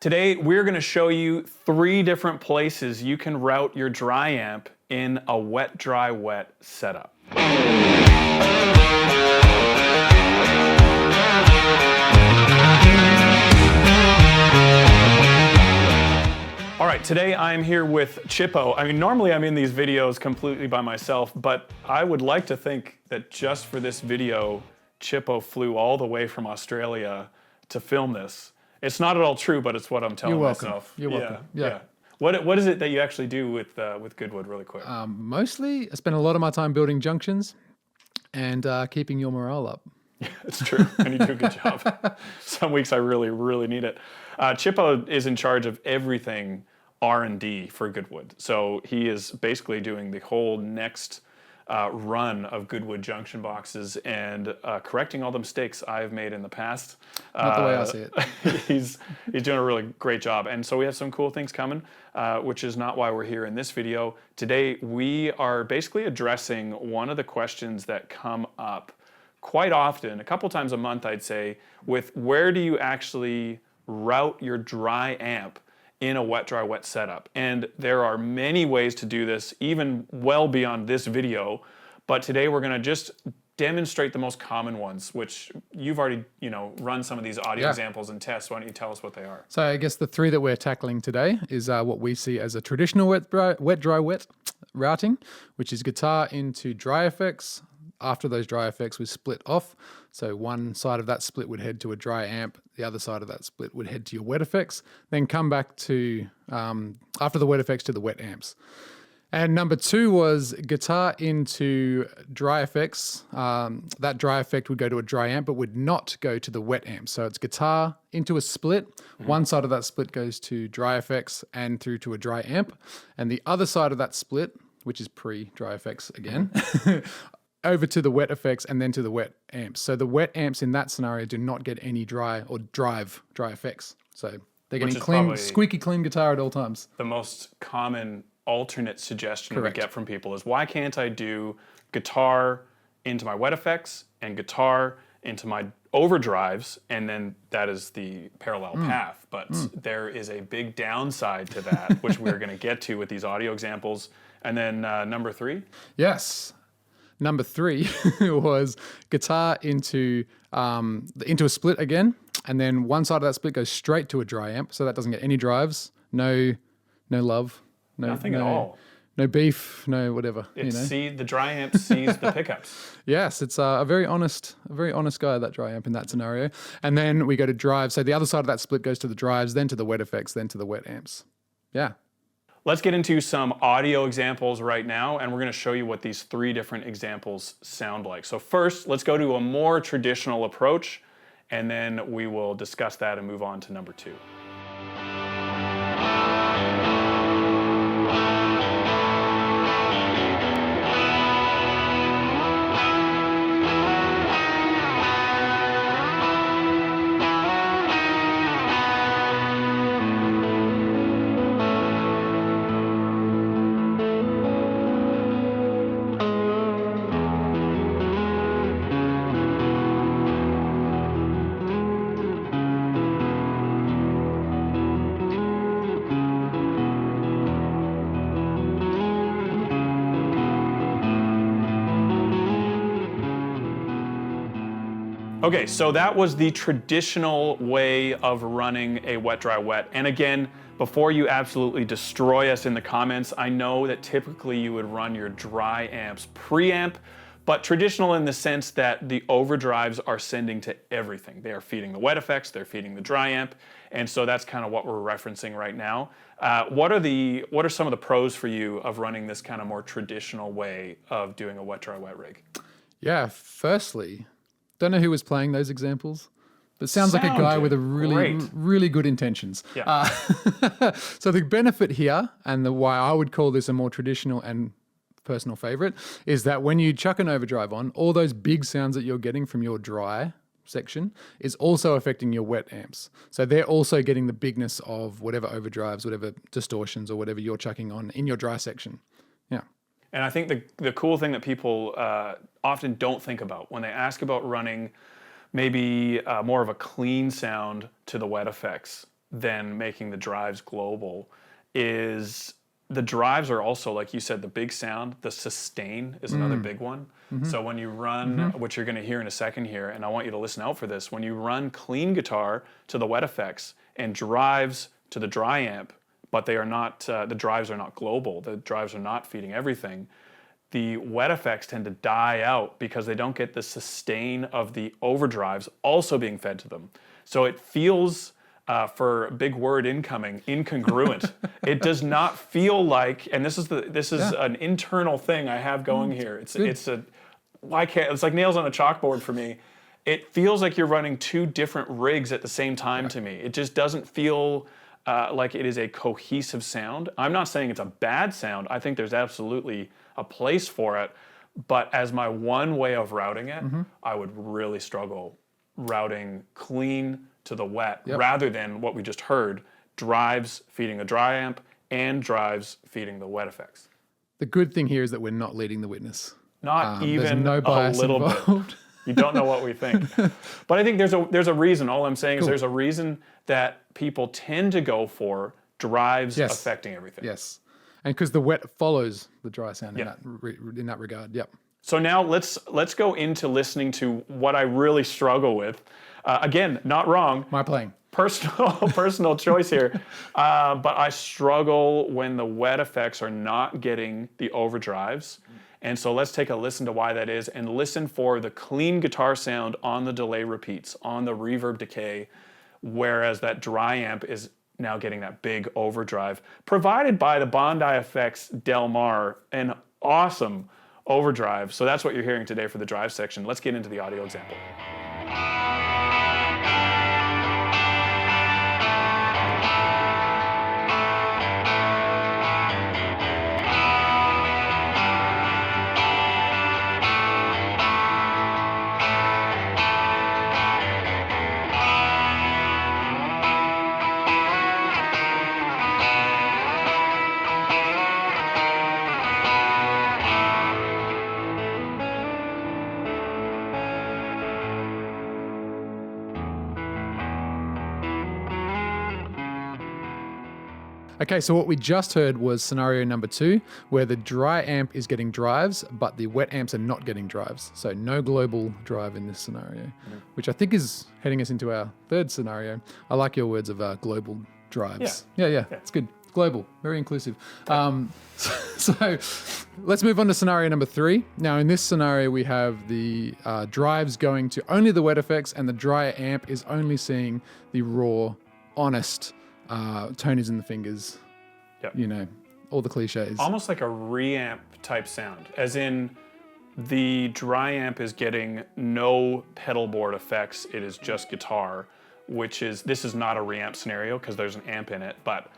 Today, we're going to show you 3 different places you can route your dry amp in a wet, dry, wet setup. All right, today I'm here with Chippo. I mean, normally I'm in these videos completely by myself, but I would like to think that just for this video, Chippo flew all the way from Australia to film this. It's not at all true, but it's what I'm telling myself. You're welcome. Yeah. What is it that you actually do with Goodwood, really quick? Mostly, I spend a lot of my time building junctions and keeping your morale up. Yeah, it's true, and you do a good job. Some weeks I really, really need it. Chippo is in charge of everything R&D for Goodwood. So he is basically doing the whole next run of Goodwood junction boxes and correcting all the mistakes I've made in the past. Not the way I see it. He's doing a really great job. And so we have some cool things coming, which is not why we're here in this video. Today, we are basically addressing one of the questions that come up quite often, a couple times a month, I'd say, with where do you actually route your dry amp in a wet, dry, wet setup. And there are many ways to do this, even well beyond this video. But today we're gonna just demonstrate the most common ones, which you've already run some of these audio examples and tests. Why don't you tell us what they are? So I guess the 3 that we're tackling today is what we see as a traditional wet, dry, wet routing, which is guitar into dry effects. After those dry effects, we split off. So one side of that split would head to a dry amp. The other side of that split would head to your wet effects. Then come back to, after the wet effects, to the wet amps. And number 2 was guitar into dry effects. That dry effect would go to a dry amp, but would not go to the wet amp. So it's guitar into a split. One side of that split goes to dry effects and through to a dry amp. And the other side of that split, which is pre-dry effects again, over to the wet effects and then to the wet amps. So the wet amps in that scenario do not get any dry or dry effects. So they're getting clean, squeaky clean guitar at all times. The most common alternate suggestion we get from people is, why can't I do guitar into my wet effects and guitar into my overdrives, and then that is the parallel path. But there is a big downside to that, which we're going to get to with these audio examples. And then number 3? Yes. Number 3 was guitar into a split again, and then one side of that split goes straight to a dry amp, so that doesn't get any drives, no love, nothing at all, no beef, no whatever. The dry amp sees the pickups. Yes, it's a very honest guy, that dry amp in that scenario. And then we go to drives. So the other side of that split goes to the drives, then to the wet effects, then to the wet amps. Yeah. Let's get into some audio examples right now, and we're going to show you what these 3 different examples sound like. So first, let's go to a more traditional approach, and then we will discuss that and move on to number 2. Okay, so that was the traditional way of running a wet, dry, wet. And again, before you absolutely destroy us in the comments, I know that typically you would run your dry amps preamp, but traditional in the sense that the overdrives are sending to everything. They are feeding the wet effects, they're feeding the dry amp, and so that's kind of what we're referencing right now. What are some of the pros for you of running this kind of more traditional way of doing a wet, dry, wet rig? Yeah, firstly, don't know who was playing those examples, but it sounds like a guy with a really good intentions. Yeah. So the benefit here, and why I would call this a more traditional and personal favorite, is that when you chuck an overdrive on, all those big sounds that you're getting from your dry section is also affecting your wet amps. So they're also getting the bigness of whatever overdrives, whatever distortions, or whatever you're chucking on in your dry section. Yeah. And I think the cool thing that people often don't think about when they ask about running maybe more of a clean sound to the wet effects than making the drives global is the drives are also, like you said, the big sound. The sustain is another big one. So when you run, which you're going to hear in a second here, and I want you to listen out for this, when you run clean guitar to the wet effects and drives to the dry amp, but they are not, the drives are not global, the drives are not feeding everything, the wet effects tend to die out because they don't get the sustain of the overdrives also being fed to them. So it feels, for big word incoming, incongruent. It does not feel like, and this is an internal thing I have going here. It's like nails on a chalkboard for me. It feels like you're running two different rigs at the same time to me. It just doesn't feel like it is a cohesive sound. I'm not saying it's a bad sound. I think there's absolutely a place for it. But as my one way of routing it, I would really struggle routing clean to the wet rather than what we just heard, drives feeding a dry amp and drives feeding the wet effects. The good thing here is that we're not leading the witness. Not even no bias a little involved. bit. You don't know what we think. But I think there's a reason. All I'm saying is there's a reason that people tend to go for drives affecting everything. Yes. And because the wet follows the dry sound in that regard. Yep. So now let's go into listening to what I really struggle with. Again, not wrong. My playing. Personal choice here. But I struggle when the wet effects are not getting the overdrives. And so let's take a listen to why that is and listen for the clean guitar sound on the delay repeats, on the reverb decay, whereas that dry amp is now getting that big overdrive, provided by the Bondi Effects Del Mar, an awesome overdrive. So that's what you're hearing today for the drive section. Let's get into the audio example. Okay, so what we just heard was scenario number 2, where the dry amp is getting drives, but the wet amps are not getting drives. So no global drive in this scenario, which I think is heading us into our third scenario. I like your words of global drives. Yeah, it's good. Global, very inclusive. So let's move on to scenario number 3. Now in this scenario, we have the drives going to only the wet effects, and the dry amp is only seeing the raw, honest toners in the fingers, you know, all the cliches. Almost like a reamp type sound, as in the dry amp is getting no pedalboard effects, it is just guitar, this is not a reamp scenario because there's an amp in it, but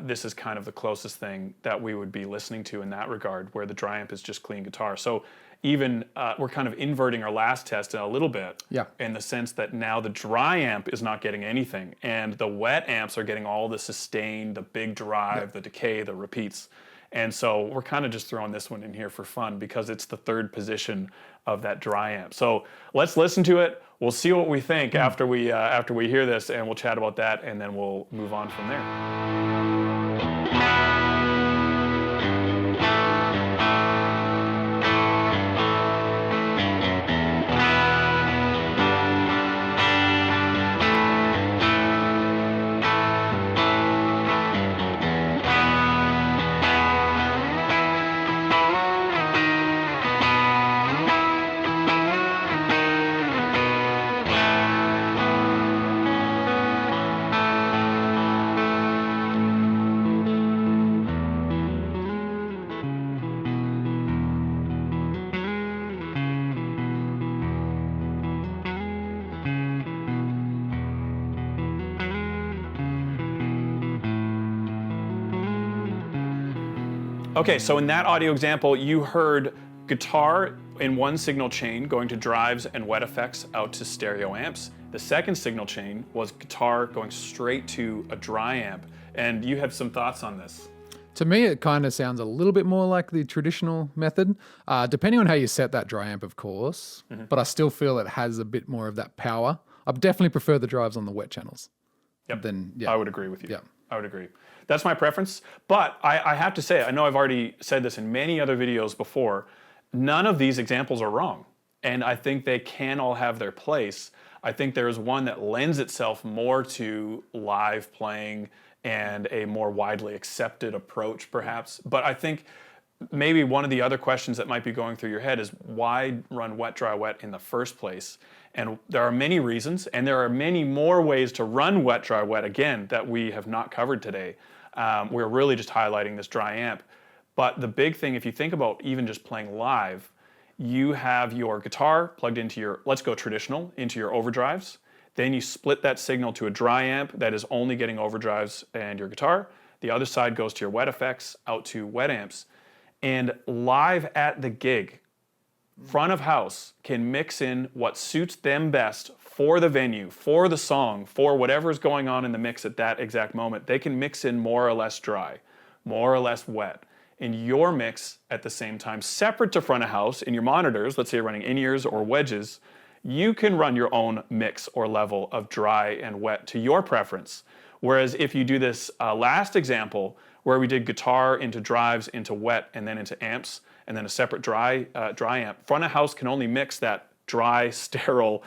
this is kind of the closest thing that we would be listening to in that regard, where the dry amp is just clean guitar. So even we're kind of inverting our last test a little bit, in the sense that now the dry amp is not getting anything, and the wet amps are getting all the sustain, the big drive, the decay, the repeats. And so we're kind of just throwing this one in here for fun because it's the third position of that dry amp. So let's listen to it. We'll see what we think after we hear this, and we'll chat about that, and then we'll move on from there. Okay, so in that audio example, you heard guitar in one signal chain going to drives and wet effects out to stereo amps. The second signal chain was guitar going straight to a dry amp. And you have some thoughts on this. To me, it kind of sounds a little bit more like the traditional method, depending on how you set that dry amp, of course. But I still feel it has a bit more of that power. I definitely prefer the drives on the wet channels. then I would agree with you. Yeah. I would agree. That's my preference. But I have to say, I know I've already said this in many other videos before, none of these examples are wrong. And I think they can all have their place. I think there is one that lends itself more to live playing and a more widely accepted approach, perhaps. But I think maybe one of the other questions that might be going through your head is why run wet, dry, wet in the first place? And there are many reasons, and there are many more ways to run wet, dry, wet, again, that we have not covered today. We're really just highlighting this dry amp. But the big thing, if you think about even just playing live, you have your guitar plugged into your, let's go traditional, into your overdrives. Then you split that signal to a dry amp that is only getting overdrives and your guitar. The other side goes to your wet effects, out to wet amps. And live at the gig, front of house can mix in what suits them best for the venue, for the song, for whatever is going on in the mix at that exact moment. They can mix in more or less dry, more or less wet in your mix at the same time, separate to front of house in your monitors. Let's say you're running in-ears or wedges. You can run your own mix or level of dry and wet to your preference. Whereas if you do this last example, where we did guitar into drives, into wet, and then into amps, and then a separate dry amp, front of house can only mix that dry, sterile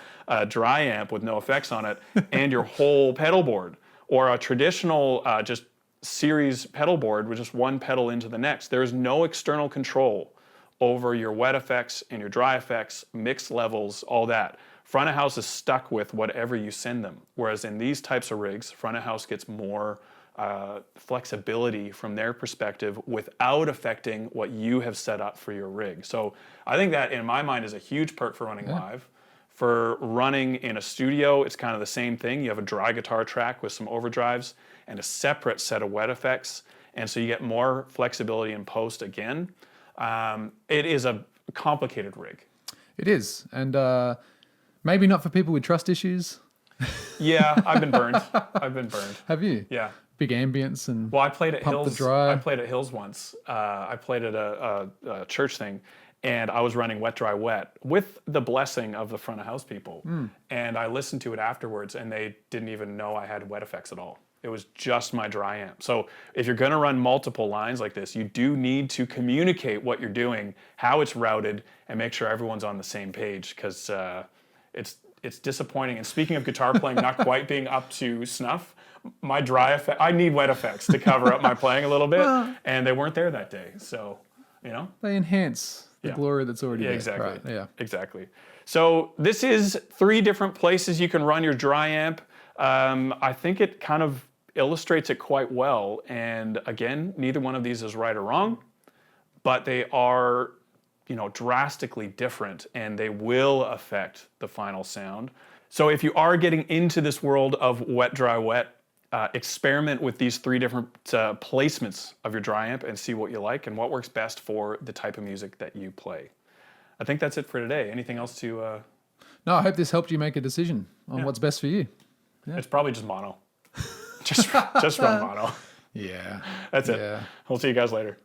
dry amp with no effects on it, and your whole pedal board. Or a traditional just series pedal board with just one pedal into the next. There is no external control over your wet effects and your dry effects, mix levels, all that. Front of house is stuck with whatever you send them. Whereas in these types of rigs, front of house gets more flexibility from their perspective without affecting what you have set up for your rig. So I think that in my mind is a huge perk for running live. For running in a studio, it's kind of the same thing. You have a dry guitar track with some overdrives and a separate set of wet effects. And so you get more flexibility in post again. It is a complicated rig. It is. And maybe not for people with trust issues. Yeah, I've been burned. I've been burned. Have you? Yeah. Big ambience and well, I played at pump Hills. the dry. I played at Hills once. I played at a church thing, and I was running wet, dry, wet with the blessing of the front of house people. And I listened to it afterwards, and they didn't even know I had wet effects at all. It was just my dry amp. So if you're going to run multiple lines like this, you do need to communicate what you're doing, how it's routed, and make sure everyone's on the same page, because it's disappointing. And speaking of guitar playing not quite being up to snuff, my dry effect, I need wet effects to cover up my playing a little bit, and they weren't there that day. So, you know, they enhance the glory that's already there. Exactly. Right. Yeah, exactly. So this is 3 different places you can run your dry amp. I think it kind of illustrates it quite well. And again, neither one of these is right or wrong, but they are, you know, drastically different, and they will affect the final sound. So if you are getting into this world of wet, dry, wet, experiment with these 3 different placements of your dry amp and see what you like and what works best for the type of music that you play. I think that's it for today. Anything else to... No, I hope this helped you make a decision on what's best for you. Yeah. It's probably just mono. just run mono. Yeah. That's it. We'll see you guys later.